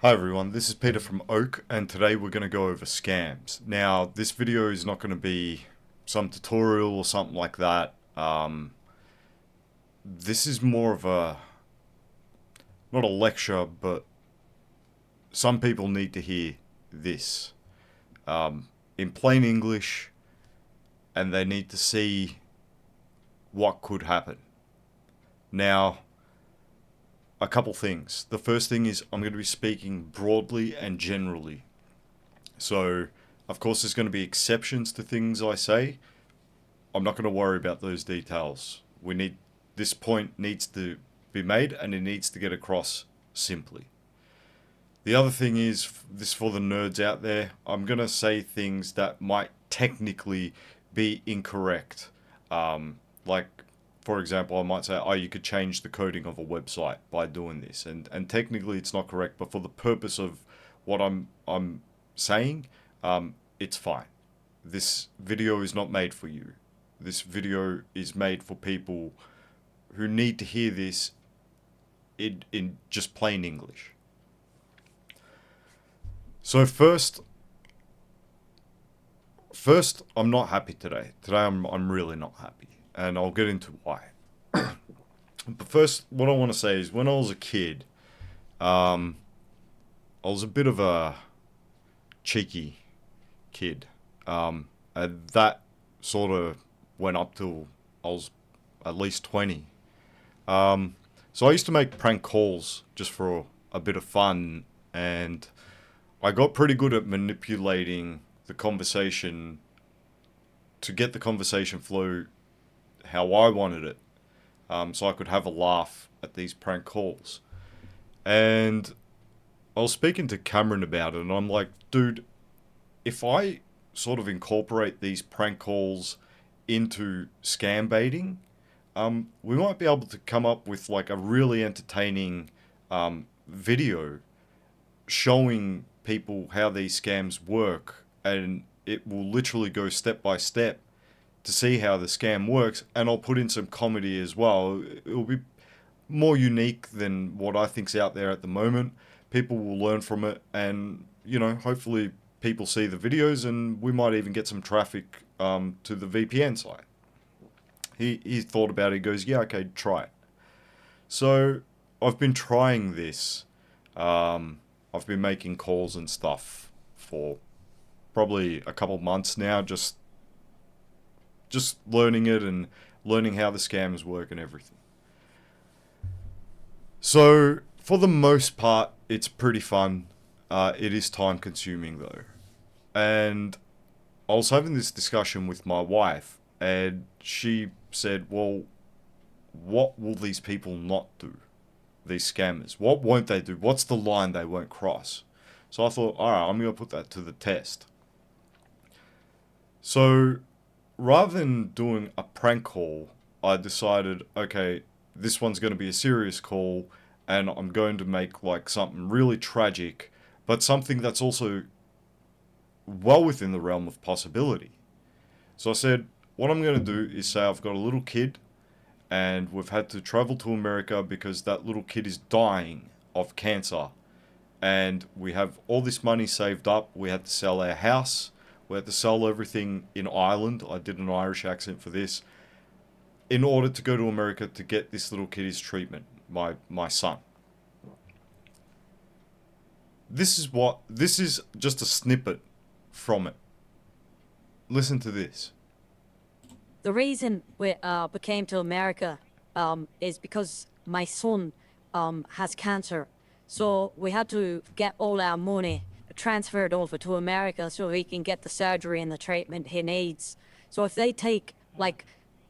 Hi everyone, this is Peter from Oak, and today we're going to go over scams. Now, this video is not going to be some tutorial or something like that. This is more of not a lecture, but some people need to hear this in plain English, and they need to see what could happen. Now, a couple things. The first thing is I'm going to be speaking broadly and generally. So, of course, there's going to be exceptions to things I say. I'm not going to worry about those details. This point needs to be made and it needs to get across simply. The other thing is, this for the nerds out there, I'm going to say things that might technically be incorrect. Like, for example, I might say, oh, you could change the coding of a website by doing this. And technically it's not correct, but for the purpose of what I'm saying, it's fine. This video is not made for you. This video is made for people who need to hear this in just plain English. So first, I'm not happy today. Today I'm really not happy, and I'll get into why. But first, what I want to say is, when I was a kid, I was a bit of a cheeky kid. And that sort of went up till I was at least 20. So I used to make prank calls just for a bit of fun, and I got pretty good at manipulating the conversation to get the conversation flow how I wanted it, so I could have a laugh at these prank calls. And I was speaking to Cameron about it, and I'm like, dude, if I sort of incorporate these prank calls into scam baiting, we might be able to come up with like a really entertaining video showing people how these scams work, and it will literally go step by step to see how the scam works, and I'll put in some comedy as well. It will be more unique than what I think's out there at the moment. People will learn from it, and hopefully people see the videos, and we might even get some traffic to the VPN site. He thought about it. He goes, yeah, okay, try it. So I've been trying this. I've been making calls and stuff for probably a couple months now, just learning it and learning how the scams work and everything. So for the most part, it's pretty fun. It is time consuming though. And I was having this discussion with my wife, and she said, well, what will these people not do? These scammers. What won't they do? What's the line they won't cross? So I thought, alright, I'm going to put that to the test. So rather than doing a prank call, I decided, okay, this one's going to be a serious call, and I'm going to make like something really tragic, but something that's also well within the realm of possibility. So I said, what I'm going to do is say I've got a little kid, and we've had to travel to America because that little kid is dying of cancer. And we have all this money saved up. We had to sell our house. We had to sell everything in Ireland. I did an Irish accent for this. In order to go to America to get this little kid his treatment, my son. This is just a snippet from it. Listen to this. The reason we came to America is because my son has cancer. So we had to get all our money transferred over to America so he can get the surgery and the treatment he needs. So if they take like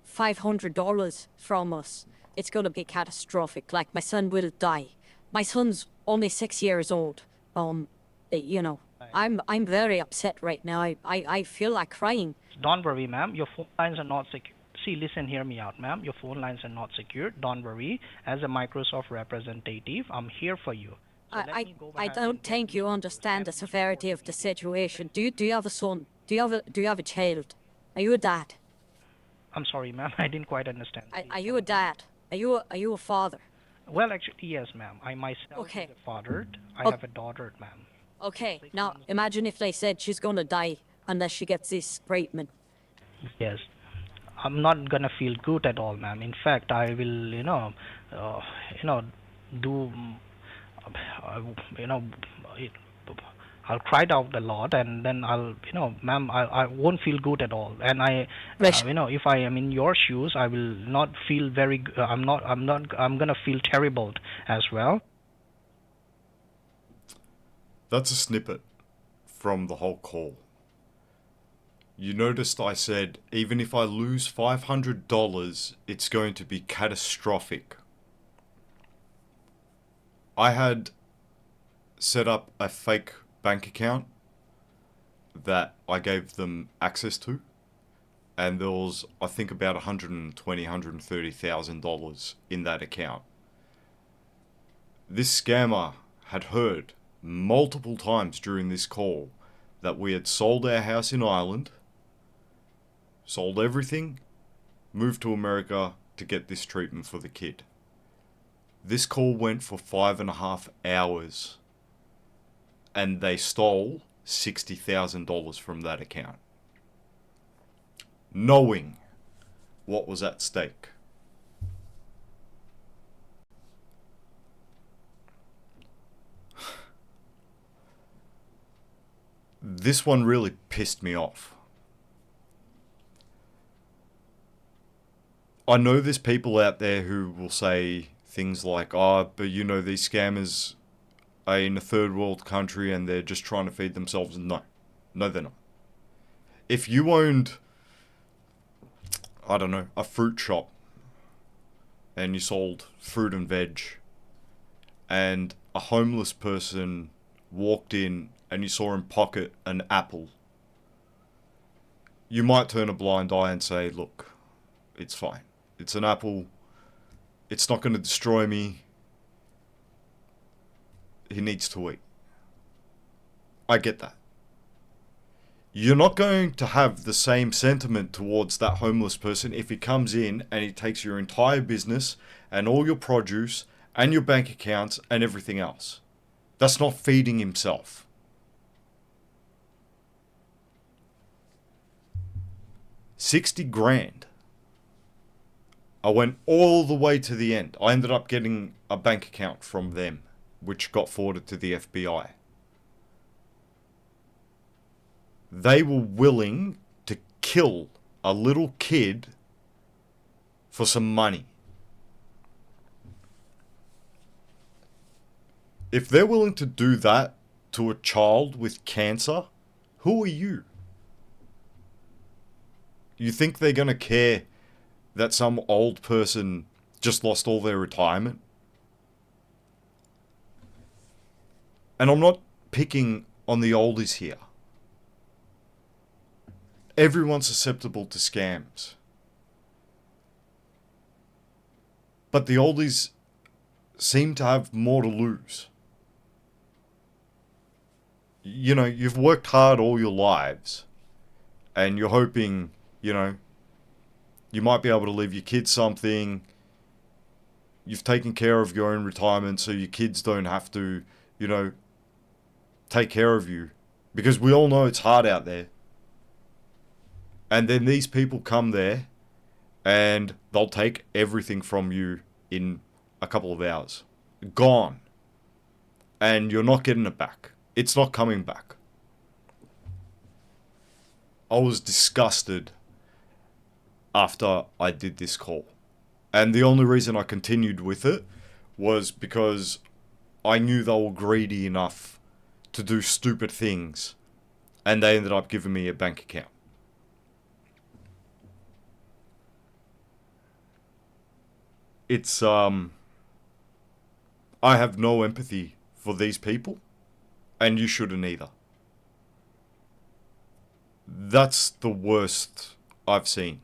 $500 from us, it's going to be catastrophic. Like, my son will die. My son's only 6 years old. You know, I'm very upset right now. I feel like crying. Don't worry, ma'am. Your phone lines are not secure. See, listen, hear me out, ma'am. Your phone lines are not secure. Don't worry. As a Microsoft representative, I'm here for you. So let I me go I ahead don't and think you understand the severity of the situation. Do you have a son? Do you have a child? Are you a dad? I'm sorry, ma'am. I didn't quite understand. Please Are you come a again. dad? Are you a father? Well, actually, yes, ma'am. I myself Okay. is a father. I O- have a daughter, ma'am. Okay, 6 months. now imagine if they said she's gonna die unless she gets this treatment. Yes, I'm not gonna feel good at all, ma'am. In fact, I will, uh, you know, do, uh, you know, it, I'll cry out a lot, and then I'll, ma'am, I won't feel good at all. And Right. if I am in your shoes, I will not feel very. I'm gonna feel terrible as well. That's a snippet from the whole call. You noticed I said, even if I lose $500, it's going to be catastrophic. I had set up a fake bank account that I gave them access to, and there was, I think, about $120,000, $130,000 in that account. This scammer had heard multiple times during this call that we had sold our house in Ireland, sold everything, moved to America to get this treatment for the kid. This call went for 5.5 hours, and they stole $60,000 from that account, knowing what was at stake. This one really pissed me off. I know there's people out there who will say things like, oh, but you know, these scammers are in a third world country and they're just trying to feed themselves. No. No, they're not. If you owned, I don't know, a fruit shop and you sold fruit and veg, and a homeless person walked in and you saw him pocket an apple, you might turn a blind eye and say, look, it's fine. It's an apple. It's not going to destroy me. He needs to eat. I get that. You're not going to have the same sentiment towards that homeless person if he comes in and he takes your entire business and all your produce and your bank accounts and everything else. That's not feeding himself. $60,000. I went all the way to the end. I ended up getting a bank account from them, which got forwarded to the FBI. They were willing to kill a little kid for some money. If they're willing to do that to a child with cancer, who are you? You think they're going to care that some old person just lost all their retirement? And I'm not picking on the oldies here. Everyone's susceptible to scams. But the oldies seem to have more to lose. You know, you've worked hard all your lives, and you're hoping, you know, you might be able to leave your kids something. You've taken care of your own retirement so your kids don't have to, you know, take care of you. Because we all know it's hard out there. And then these people come there and they'll take everything from you in a couple of hours. Gone. And you're not getting it back. It's not coming back. I was disgusted after I did this call. And the only reason I continued with it was because I knew they were greedy enough to do stupid things. And they ended up giving me a bank account. It's, I have no empathy for these people. And you shouldn't either. That's the worst I've seen.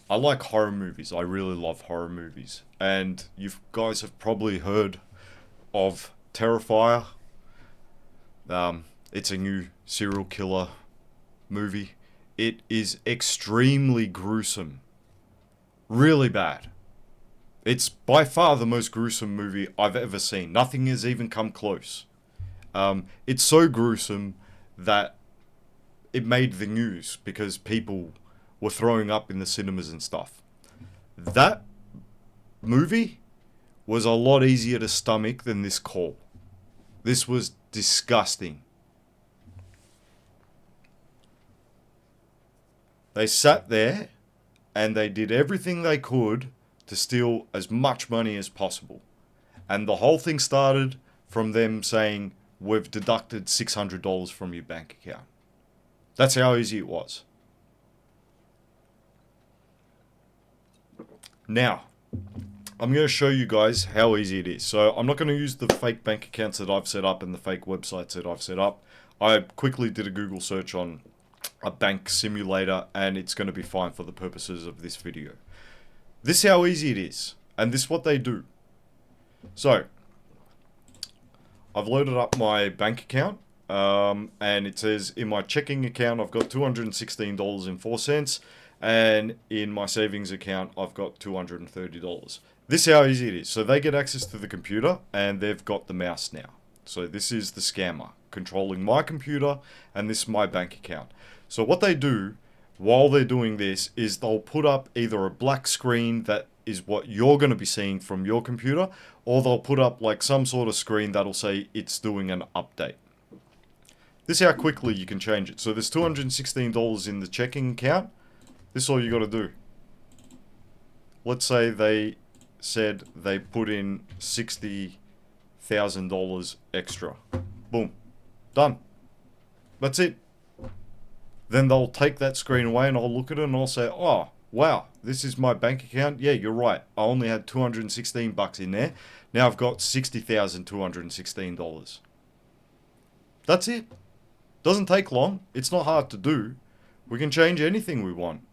I like horror movies. I really love horror movies. And you guys have probably heard of Terrifier. It's a new serial killer movie. It is extremely gruesome. Really bad. It's by far the most gruesome movie I've ever seen. Nothing has even come close. It's so gruesome that it made the news because people were throwing up in the cinemas and stuff. That movie was a lot easier to stomach than this call. This was disgusting. They sat there and they did everything they could to steal as much money as possible. And the whole thing started from them saying, we've deducted $600 from your bank account. That's how easy it was. Now, I'm going to show you guys how easy it is. So I'm not going to use the fake bank accounts that I've set up and the fake websites that I've set up. I quickly did a Google search on a bank simulator and it's going to be fine for the purposes of this video. This is how easy it is. And this is what they do. So, I've loaded up my bank account. And it says in my checking account I've got $216.04. And in my savings account I've got $230. This is how easy it is. So they get access to the computer and they've got the mouse now. So this is the scammer controlling my computer and this is my bank account. So what they do while they're doing this is they'll put up either a black screen that is what you're going to be seeing from your computer, or they'll put up like some sort of screen that'll say it's doing an update. This is how quickly you can change it. So there's $216 in the checking account. This is all you got to do. Let's say they said they put in $60,000 extra. Boom. Done. That's it. Then they'll take that screen away and I'll look at it and I'll say, oh, wow, this is my bank account. Yeah, you're right. I only had $216 in there. Now I've got $60,216. That's it. Doesn't take long. It's not hard to do. We can change anything we want.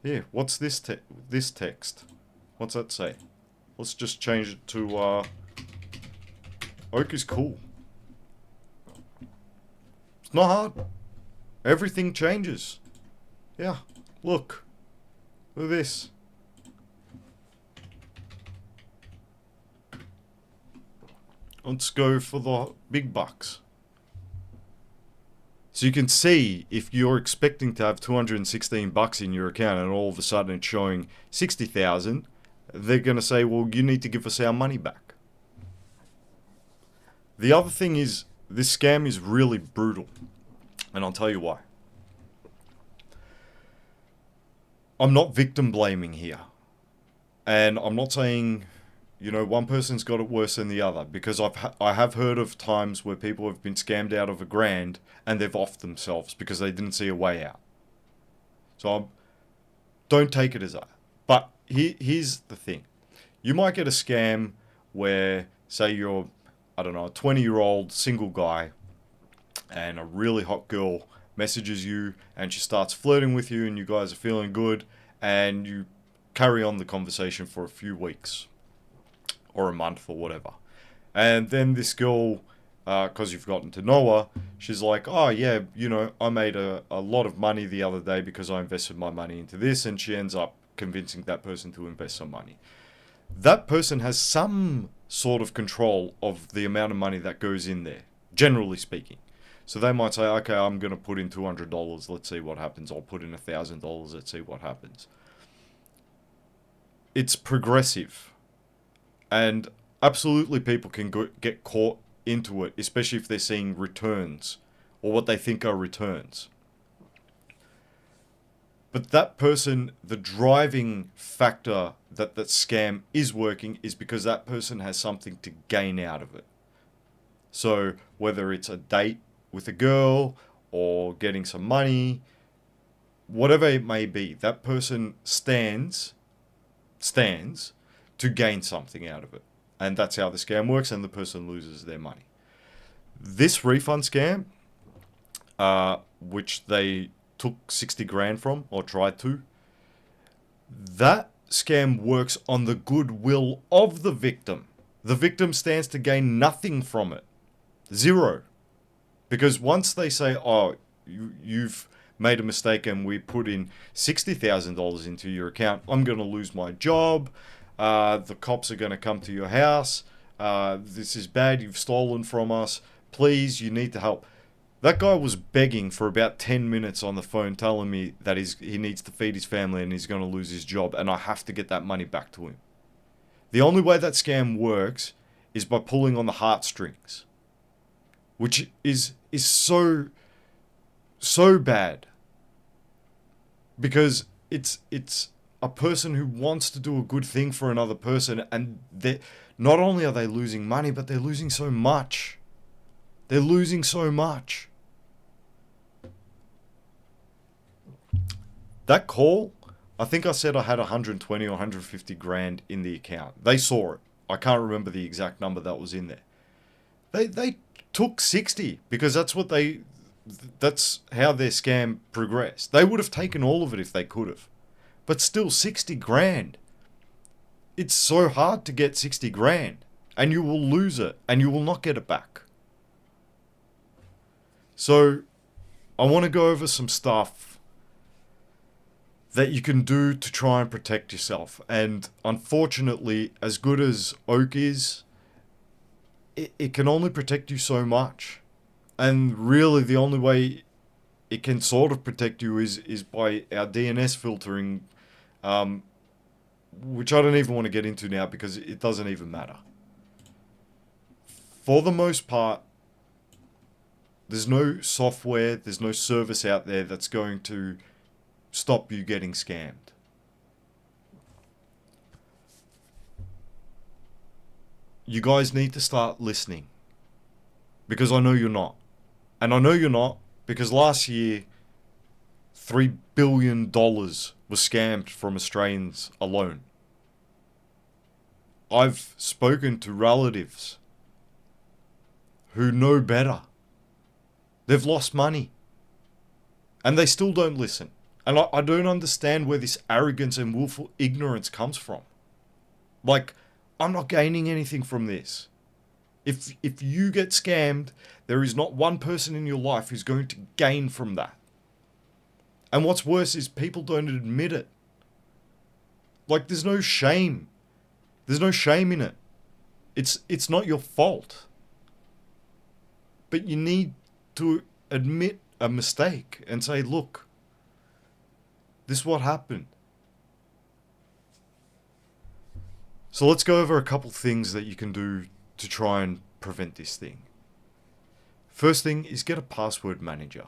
Here, what's this this text? What's that say? Let's just change it to Oak is cool. It's not hard. Everything changes. Yeah, look. Look at this. Let's go for the big bucks. So you can see if you're expecting to have $216 in your account and all of a sudden it's showing 60,000, they're going to say, well, you need to give us our money back. The other thing is, this scam is really brutal. And I'll tell you why. I'm not victim blaming here. And I'm not saying, you know, one person's got it worse than the other. Because I have heard of times where people have been scammed out of $1,000 and they've offed themselves because they didn't see a way out. So don't take it as that. But here's the thing. You might get a scam where, say you're, I don't know, a 20-year-old single guy and a really hot girl messages you and she starts flirting with you and you guys are feeling good and you carry on the conversation for a few weeks or a month or whatever. And then this girl, because you've gotten to know her, she's like, oh yeah, you know, I made a lot of money the other day because I invested my money into this, and she ends up convincing that person to invest some money. That person has some sort of control of the amount of money that goes in there, generally speaking. So they might say, okay, I'm going to put in $200. Let's see what happens. I'll put in $1,000. Let's see what happens. It's progressive. And absolutely people can get caught into it, especially if they're seeing returns or what they think are returns. But that person, the driving factor that scam is working is because that person has something to gain out of it. So whether it's a date with a girl or getting some money, whatever it may be, that person stands to gain something out of it. And that's how the scam works, and the person loses their money. This refund scam, which they took 60 grand from, or tried to, that scam works on the goodwill of the victim. The victim stands to gain nothing from it. Zero. Because once they say, oh, you've made a mistake and we put in $60,000 into your account, I'm going to lose my job. The cops are going to come to your house. This is bad. You've stolen from us. Please, you need to help. That guy was begging for about 10 minutes on the phone, telling me that he needs to feed his family and he's going to lose his job, and I have to get that money back to him. The only way that scam works is by pulling on the heartstrings, which is so bad, because it's a person who wants to do a good thing for another person, and they not only are they losing money, but they're losing so much. They're losing so much. That call, I think I said I had 120 or 150 grand in the account. They saw it. I can't remember the exact number that was in there. They took 60 because that's how their scam progressed. They would have taken all of it if they could have. But still, 60 grand. It's so hard to get 60 grand. And you will lose it. And you will not get it back. So, I want to go over some stuff that you can do to try and protect yourself. And unfortunately, as good as Oak is, it can only protect you so much. And really, the only way it can sort of protect you is by our DNS filtering, which I don't even want to get into now because it doesn't even matter. For the most part, there's no software, there's no service out there that's going to stop you getting scammed. You guys need to start listening, because I know you're not. And I know you're not because last year, $3 billion was scammed from Australians alone. I've spoken to relatives who know better. They've lost money. And they still don't listen. And I don't understand where this arrogance and willful ignorance comes from. Like, I'm not gaining anything from this. If you get scammed, there is not one person in your life who's going to gain from that. And what's worse is people don't admit it. Like, there's no shame. There's no shame in it. It's not your fault. But you need to admit a mistake and say, look, this is what happened. So let's go over a couple things that you can do to try and prevent this thing. First thing is get a password manager.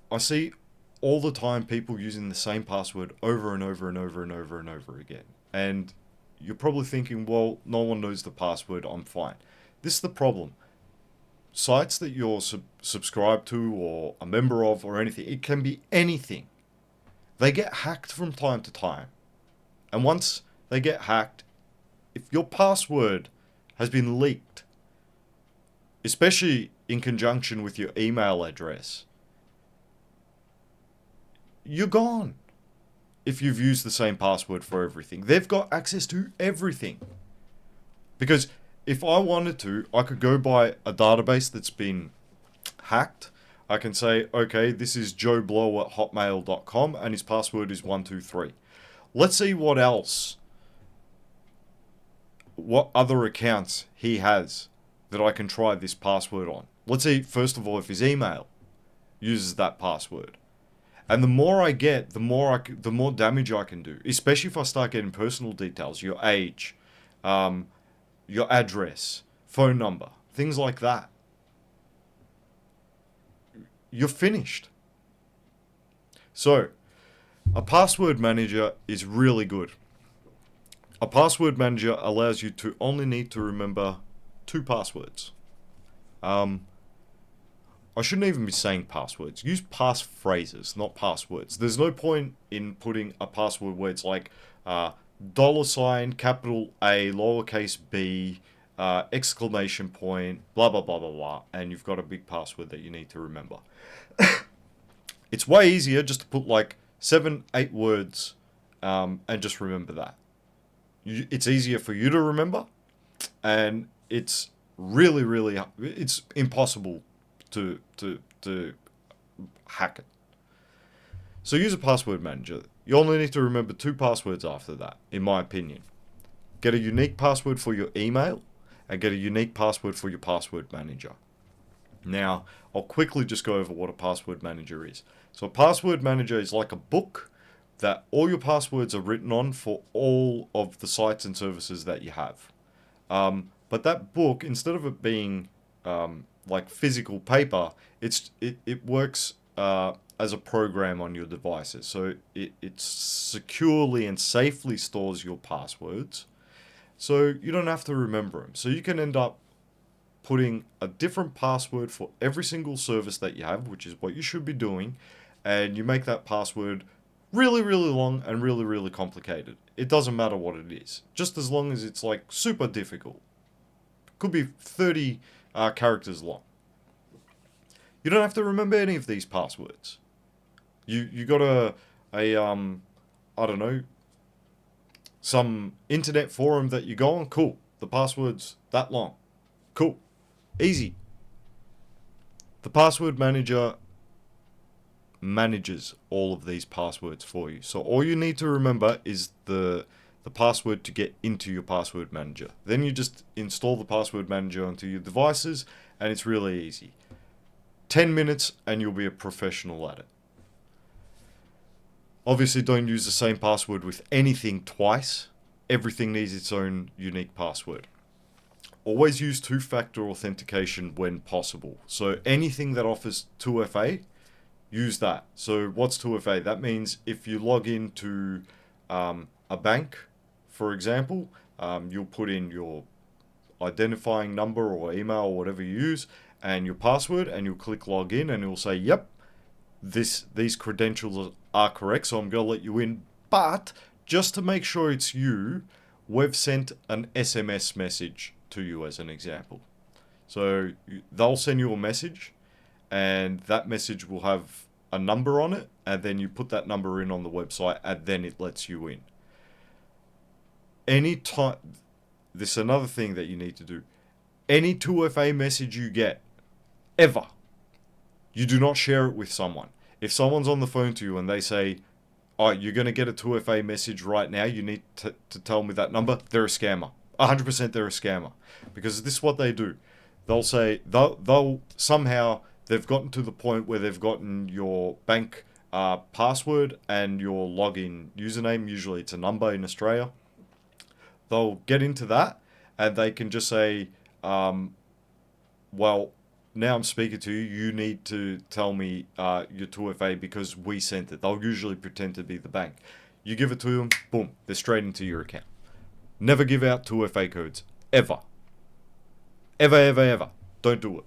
I see all the time people using the same password over and over and over and over and over again. And you're probably thinking, well, no one knows the password, I'm fine. This is the problem. Sites that you're subscribed to or a member of or anything, it can be anything. They get hacked from time to time. And once they get hacked, if your password has been leaked, especially in conjunction with your email address, you're gone. If you've used the same password for everything, they've got access to everything. Because if I wanted to, I could go by a database that's been hacked. I can say, okay, this is joeblow@hotmail.com and his password is 123. Let's see what other accounts he has that I can try this password on. Let's see, first of all, if his email uses that password. And the more I get, the more damage I can do. Especially if I start getting personal details, your age, your address, phone number, things like that. You're finished. So, a password manager is really good. A password manager allows you to only need to remember 2 passwords. I shouldn't even be saying passwords. Use passphrases, not passwords. There's no point in putting a password where it's like $, capital A, lowercase b, exclamation point, blah, blah, blah, blah, blah, and you've got a big password that you need to remember. It's way easier just to put like 7, 8 words and just remember that. It's easier for you to remember, and it's really, it's impossible to hack it. So use a password manager. You only need to remember 2 passwords after that, in my opinion. Get a unique password for your email and get a unique password for your password manager. Now, I'll quickly just go over what a password manager is. So a password manager is like a book that all your passwords are written on for all of the sites and services that you have. But that book, instead of it being like physical paper, it works as a program on your devices. So it securely and safely stores your passwords. So you don't have to remember them. So you can end up putting a different password for every single service that you have, which is what you should be doing, and you make that password really, really long and really, really complicated. It doesn't matter what it is, just as long as it's like super difficult. Could be 30 characters long. You don't have to remember any of these passwords. You got a I don't know, some internet forum that you go on. Cool. The password's that long. Cool. Easy. The password manager manages all of these passwords for you. So all you need to remember is the password to get into your password manager. Then you just install the password manager onto your devices, and it's really easy. 10 minutes and you'll be a professional at it. Obviously, don't use the same password with anything twice. Everything needs its own unique password. Always use 2-factor authentication when possible. So anything that offers 2FA, use that. So what's 2FA? That means if you log into a bank, for example, you'll put in your identifying number or email or whatever you use and your password, and you'll click log in, and it will say, yep, these credentials are correct, so I'm going to let you in. But just to make sure it's you, we've sent an SMS message to you as an example. So they'll send you a message, and that message will have a number on it, and then you put that number in on the website, and then it lets you in. Anytime, this is another thing that you need to do. Any 2FA message you get, ever, you do not share it with someone. If someone's on the phone to you and they say, oh, you're going to get a 2FA message right now, you need to tell me that number, they're a scammer. 100% they're a scammer. Because this is what they do. They'll say, they'll somehow, they've gotten to the point where they've gotten your bank password and your login username. Usually it's a number in Australia. They'll get into that and they can just say, well, now I'm speaking to you, you need to tell me your 2FA because we sent it. They'll usually pretend to be the bank. You give it to them, boom, they're straight into your account. Never give out 2FA codes. Ever. Ever, ever, ever. Don't do it.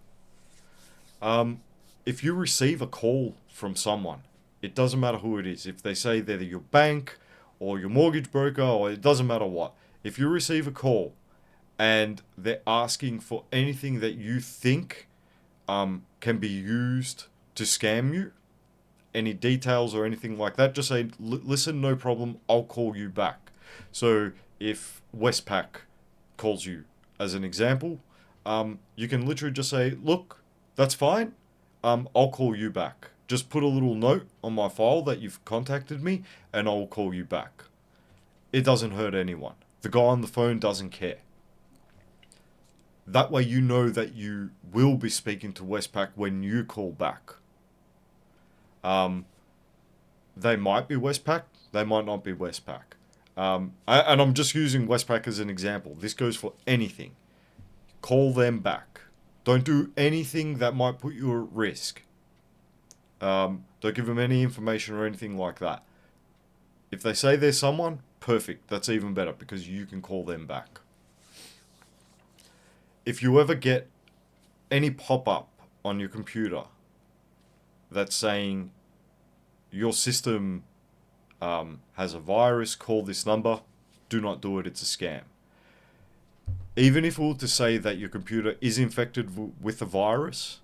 If you receive a call from someone, it doesn't matter who it is. If they say they're your bank or your mortgage broker, or it doesn't matter what. If you receive a call and they're asking for anything that you think can be used to scam you, any details or anything like that, just say, listen, no problem, I'll call you back. So if Westpac calls you as an example, you can literally just say, look, that's fine, I'll call you back. Just put a little note on my file that you've contacted me and I'll call you back. It doesn't hurt anyone. The guy on the phone doesn't care. That way you know that you will be speaking to Westpac when you call back. They might be Westpac, they might not be Westpac. And I'm just using Westpac as an example. This goes for anything. Call them back. Don't do anything that might put you at risk. Don't give them any information or anything like that. If they say there's someone, perfect. That's even better because you can call them back. If you ever get any pop-up on your computer that's saying your system has a virus, call this number, do not do it, it's a scam. Even if it were to say that your computer is infected with a virus,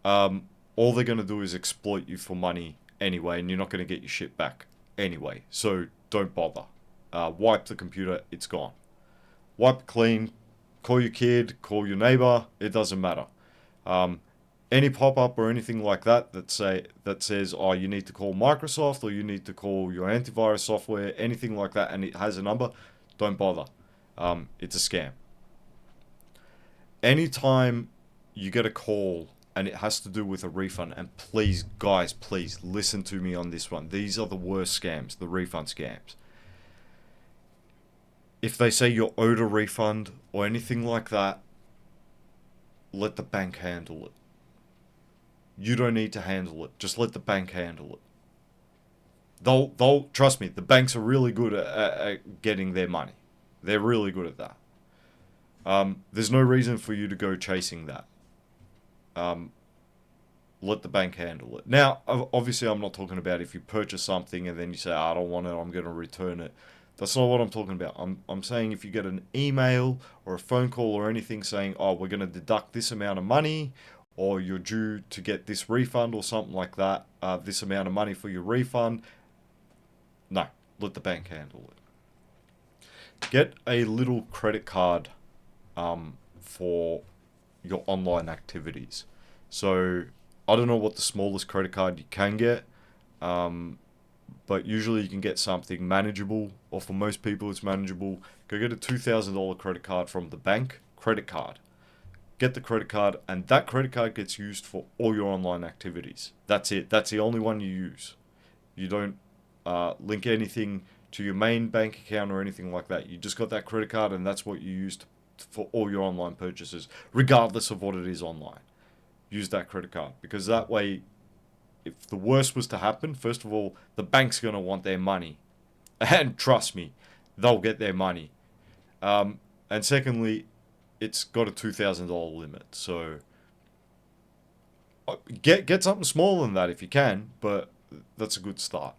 all they're going to do is exploit you for money anyway, and you're not going to get your shit back anyway. So don't bother. Wipe the computer, it's gone. Wipe it clean. Call your kid, call your neighbor, it doesn't matter. any pop-up or anything like that that says, oh, you need to call Microsoft or you need to call your antivirus software, anything like that, and it has a number, don't bother. It's a scam. Anytime you get a call and it has to do with a refund, and please, guys, please listen to me on this one. These are the worst scams, the refund scams. If they say you're owed a refund or anything like that, let the bank handle it. You don't need to handle it. Just let the bank handle it. They'll trust me. The banks are really good at getting their money. They're really good at that. There's no reason for you to go chasing that. Let the bank handle it. Now, obviously, I'm not talking about if you purchase something and then you say, I don't want it, I'm going to return it. That's not what I'm talking about. I'm saying if you get an email or a phone call or anything saying, oh, we're going to deduct this amount of money, or you're due to get this refund or something like that, this amount of money for your refund, no, let the bank handle it. Get a little credit card for your online activities. So I don't know what the smallest credit card you can get, but usually you can get something manageable, or for most people it's manageable. Go get a $2,000 credit card from the bank, credit card. Get the credit card, and that credit card gets used for all your online activities. That's it. That's the only one you use. You don't link anything to your main bank account or anything like that. You just got that credit card, and that's what you use for all your online purchases, regardless of what it is online. Use that credit card, because that way, if the worst was to happen, first of all, the bank's going to want their money. And trust me, they'll get their money. And secondly, it's got a $2,000 limit. So get something smaller than that if you can, but that's a good start.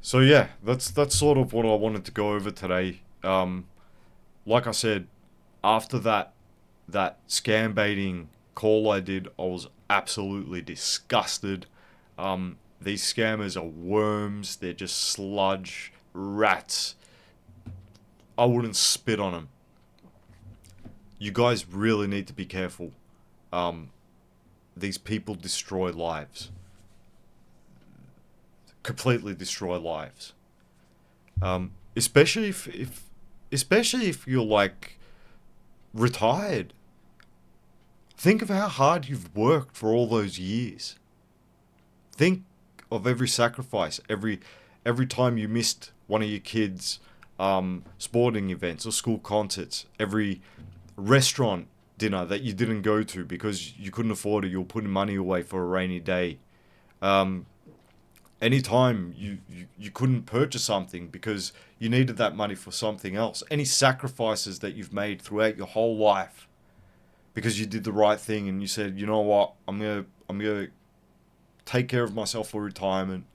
So yeah, that's sort of what I wanted to go over today. Like I said, after that scam baiting call I did, I was absolutely disgusted. These scammers are worms. They're just sludge, rats. I wouldn't spit on them. You guys really need to be careful. These people destroy lives. Completely destroy lives. Especially if you're like retired. Think of how hard you've worked for all those years. Think of every sacrifice, every time you missed one of your kids' sporting events or school concerts, every restaurant dinner that you didn't go to because you couldn't afford it, you were putting money away for a rainy day. Anytime you couldn't purchase something because you needed that money for something else. Any sacrifices that you've made throughout your whole life because you did the right thing and you said, you know what, I'm gonna take care of myself for retirement.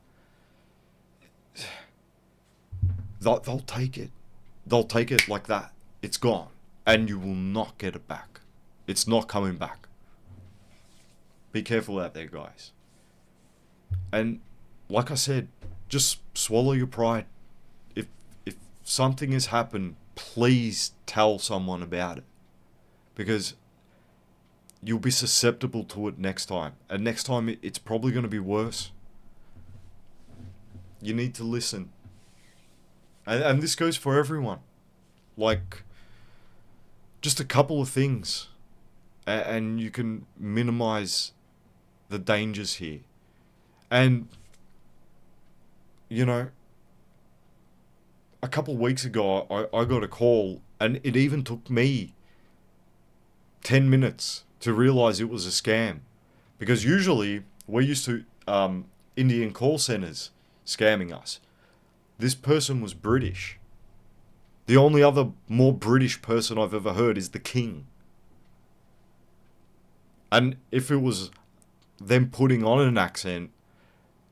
They'll take it. They'll take it like that. It's gone. And you will not get it back. It's not coming back. Be careful out there, guys. And like I said, just swallow your pride. If something has happened, please tell someone about it. Because you'll be susceptible to it next time. And next time it's probably going to be worse. You need to listen. And this goes for everyone. Like, just a couple of things. And you can minimize the dangers here. And, you know, a couple of weeks ago, I got a call, and it even took me 10 minutes to realize it was a scam. Because usually, we're used to Indian call centers scamming us. This person was British. The only other more British person I've ever heard is the King. And if it was them putting on an accent,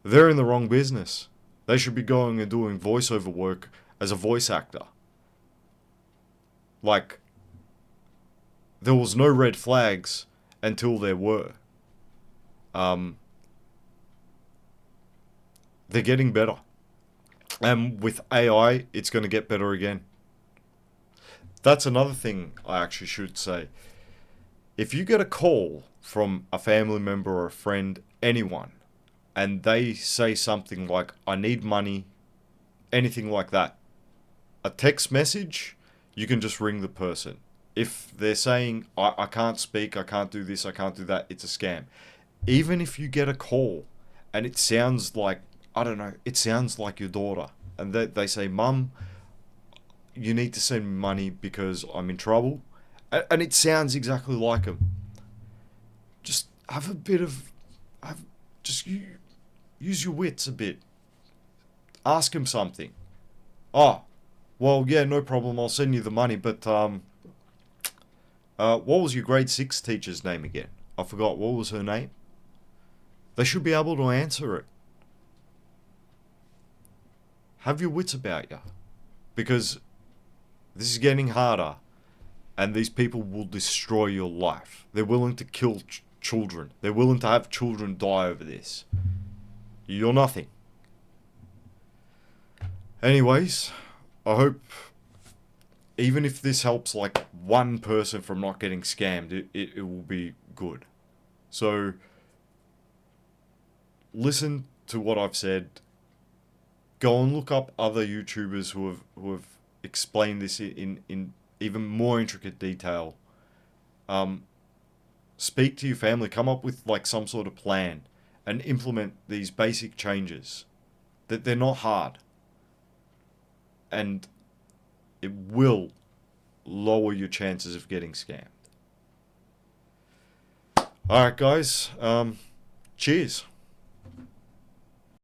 they're in the wrong business. They should be going and doing voiceover work as a voice actor. Like, there was no red flags until there were. They're getting better. And with AI, it's going to get better again. That's another thing I actually should say. if you get a call from a family member or a friend, anyone, and they say something like, I need money, anything like that, a text message, you can just ring the person. If they're saying, I can't speak, I can't do this, I can't do that, it's a scam. Even if you get a call and it sounds like, I don't know, it sounds like your daughter, and they say, Mum, you need to send me money because I'm in trouble, and it sounds exactly like them. Just have a bit of, use your wits a bit. Ask him something. Oh, well, yeah, no problem. I'll send you the money. But what was your grade 6 teacher's name again? I forgot. What was her name? They should be able to answer it. Have your wits about you, because this is getting harder, and these people will destroy your life. They're willing to kill children. They're willing to have children die over this. You're nothing. Anyways, I hope, even if this helps like one person from not getting scammed, it will be good. So, listen to what I've said. Go and look up other YouTubers who have explained this in even more intricate detail. Speak to your family. Come up with like some sort of plan and implement these basic changes. That they're not hard. And it will lower your chances of getting scammed. Alright guys, cheers.